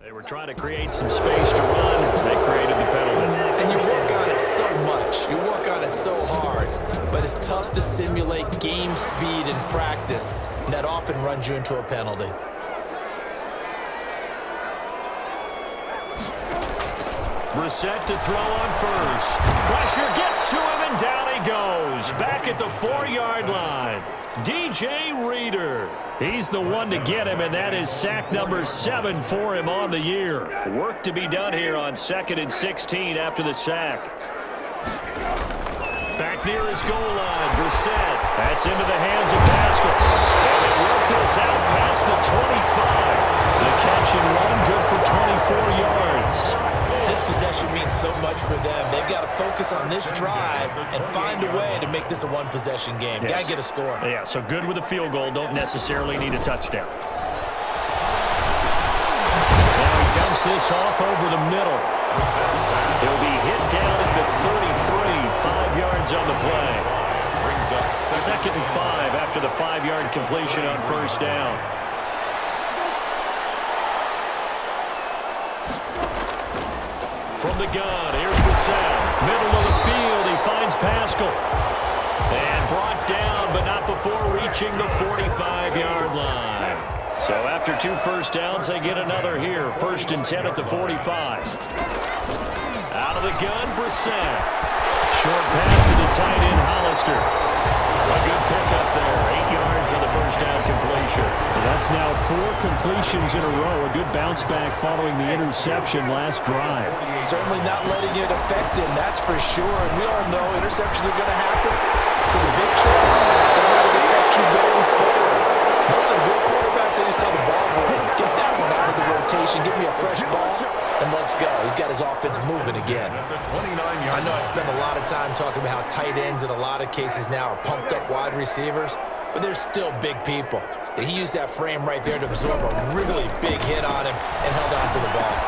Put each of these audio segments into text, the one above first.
They were trying to create some space to run. They created the penalty. And you work on it so much. You work on it so hard. But it's tough to simulate game speed in practice. And that often runs you into a penalty. Brissett to throw on first. Pressure gets to him, and down he goes. Back at the 4-yard line. DJ Reader. He's the one to get him, and that is sack number 7 for him on the year. Work to be done here on 2nd and 16 after the sack. Back near his goal line, Brissett. That's into the hands of Pascal. And they work this out past the 25. The catch and run, good for 24 yards. This possession means so much for them. They've got to focus on this drive and find a way to make this a one-possession game. Yes. Got to get a score. Yeah, so good with a field goal. Don't necessarily need a touchdown. Now he dumps this off over the middle. He'll be hit down at the 33, 5 yards on the play. 2nd and 5 after the 5-yard completion on first down. From the gun, here's Brissett. Middle of the field, he finds Pascal. And brought down, but not before reaching the 45-yard line. So after 2 first downs, they get another here. 1st and 10 at the 45. Out of the gun, Brissett. Short pass to the tight end, Hollister. A good pickup there. 8 yards on the first down completion. That's now 4 completions in a row. A good bounce back following the interception last drive. Certainly not letting it affect him, that's for sure. And we all know interceptions are going to happen. So the big check, they're going to affect you going forward. Most of the good quarterbacks, they just tell the ball boy, get that one out of the rotation, give me a fresh ball, and let's go. He's got his offense moving again. I know I spend a lot of time talking about how tight ends in a lot of cases now are pumped up wide receivers, but they're still big people. He used that frame right there to absorb a really big hit on him and held on to the ball.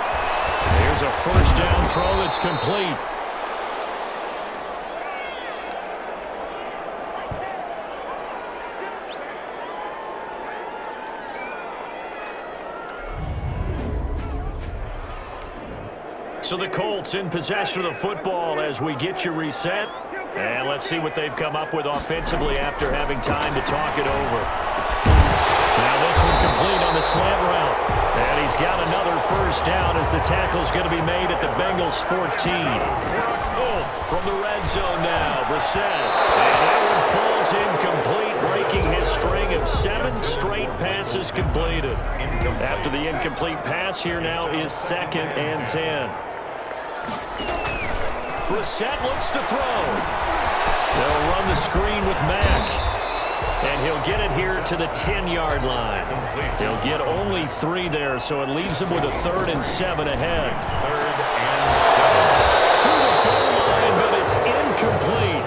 Here's a first down throw that's complete. So the Colts in possession of the football as we get you reset. And let's see what they've come up with offensively after having time to talk it over. Now this one complete on the slant route. And he's got another first down as the tackle's going to be made at the Bengals 14. From the red zone now, Brissett. And that one falls incomplete, breaking his string of 7 straight passes completed. After the incomplete pass, here now is 2nd and 10. Brissett looks to throw. They'll run the screen with Mack. And he'll get it here to the 10-yard line. He'll get only 3 there, so it leaves him with a 3rd and 7 ahead. 3rd and 7. To the goal line, but it's incomplete.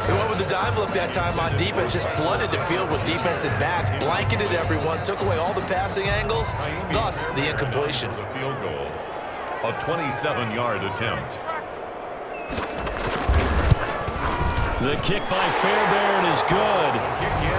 He went with the dime look that time on defense, just flooded the field with defensive backs, blanketed everyone, took away all the passing angles, thus the incompletion. A field goal, a 27-yard attempt. The kick by Fairbairn is good.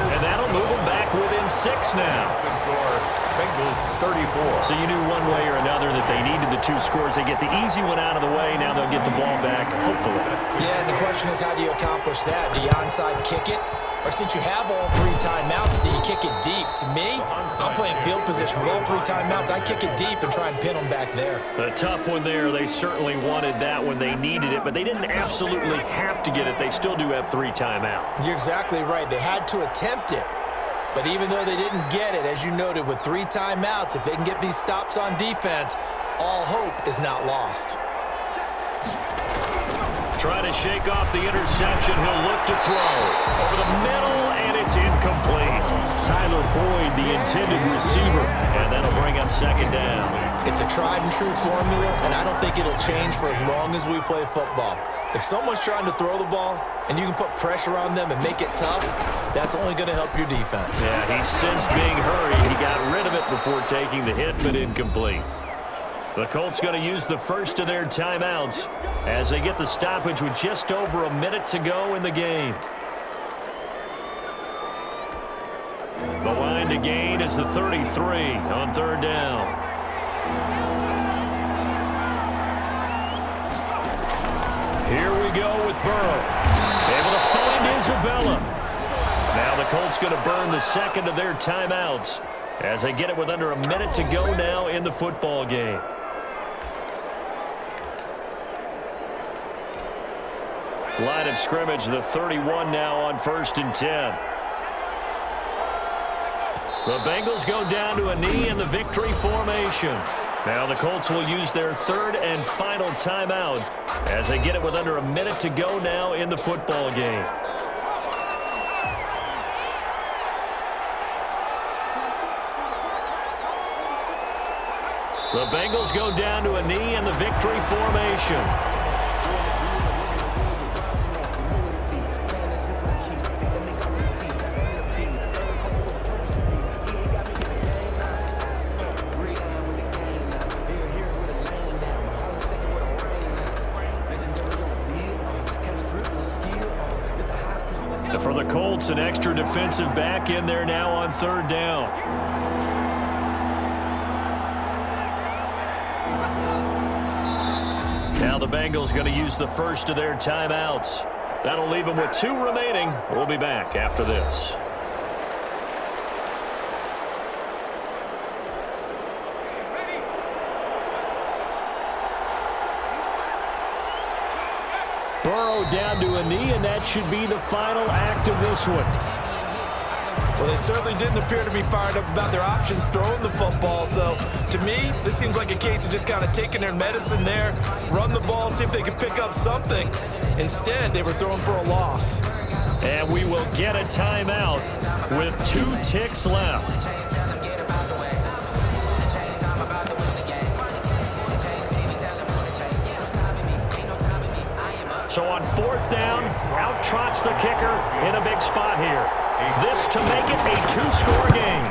And that'll move them back within 6 now. The score, Bengals 34. So you knew one way or another that they needed the 2 scores. They get the easy one out of the way. Now they'll get the ball back, hopefully. Yeah, and the question is, how do you accomplish that? Do you onside kick it? Or since you have all 3 timeouts, do you kick it deep? To me, I'm playing field position with all 3 timeouts. I kick it deep and try and pin them back there. A tough one there. They certainly wanted that when they needed it, but they didn't absolutely have to get it. They still do have 3 timeouts. You're exactly right. They had to attempt it. But even though they didn't get it, as you noted, with 3 timeouts, if they can get these stops on defense, all hope is not lost. Try to shake off the interception. He'll look to throw. Over the middle, and it's incomplete. Tyler Boyd, the intended receiver, and that'll bring up 2nd down. It's a tried-and-true formula, and I don't think it'll change for as long as we play football. If someone's trying to throw the ball, and you can put pressure on them and make it tough, that's only going to help your defense. Yeah, he sensed being hurried. He got rid of it before taking the hit, but incomplete. The Colts going to use the first of their timeouts as they get the stoppage with just over a minute to go in the game. The line to gain is the 33 on 3rd down. go with Burrow. Able to find Isabella. Now the Colts going to burn the second of their timeouts as they get it with under a minute to go now in the football game. Line of scrimmage, the 31 now on 1st and 10. The Bengals go down to a knee in the victory formation. Now the Colts will use their third and final timeout as they get it with under a minute to go now in the football game. The Bengals go down to a knee in the victory formation. For the Colts, an extra defensive back in there now on 3rd down. Now the Bengals going to use the first of their timeouts. That'll leave them with 2 remaining. We'll be back after this. Burrow down to a knee, and that should be the final act of this one. Well, they certainly didn't appear to be fired up about their options throwing the football. So, to me, this seems like a case of just kind of taking their medicine there, run the ball, see if they could pick up something. Instead, they were throwing for a loss. And we will get a timeout with 2 ticks left. So on 4th down, out trots the kicker in a big spot here. This to make it a 2-score game.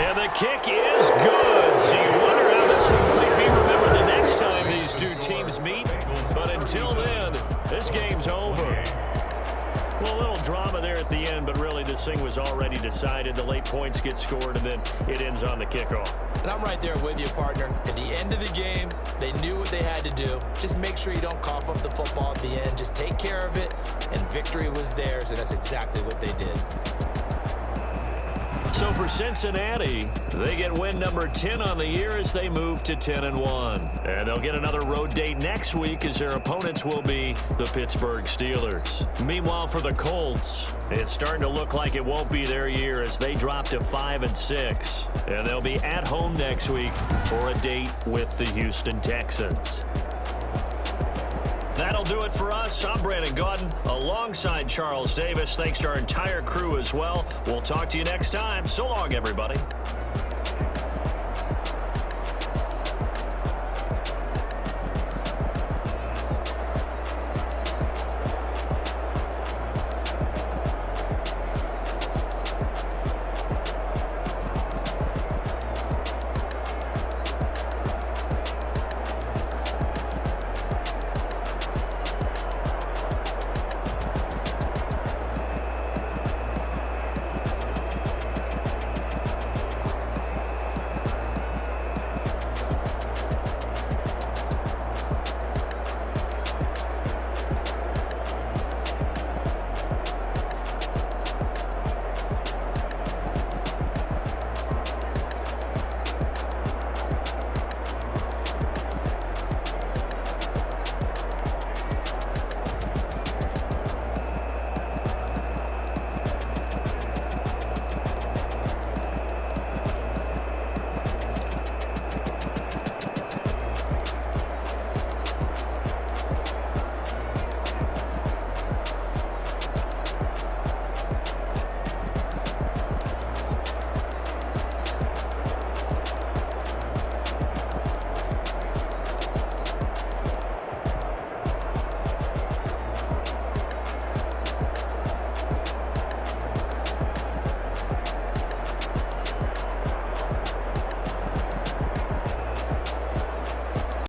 And the kick is good. So you wonder how this one might be remembered the next time these 2 teams meet. But until then, this game's over. Well, a little drama there at the end, but really this thing was already decided. The late points get scored, and then it ends on the kickoff. And I'm right there with you, partner. At the end of the game, they knew what they had to do. Just make sure you don't cough up the football at the end. Just take care of it, and victory was theirs, and that's exactly what they did. So for Cincinnati, they get win number 10 on the year as they move to 10-1. And they'll get another road date next week as their opponents will be the Pittsburgh Steelers. Meanwhile, for the Colts, it's starting to look like it won't be their year as they drop to 5-6. And they'll be at home next week for a date with the Houston Texans. That'll do it for us. I'm Brandon Gaudin alongside Charles Davis. Thanks to our entire crew as well. We'll talk to you next time. So long, everybody.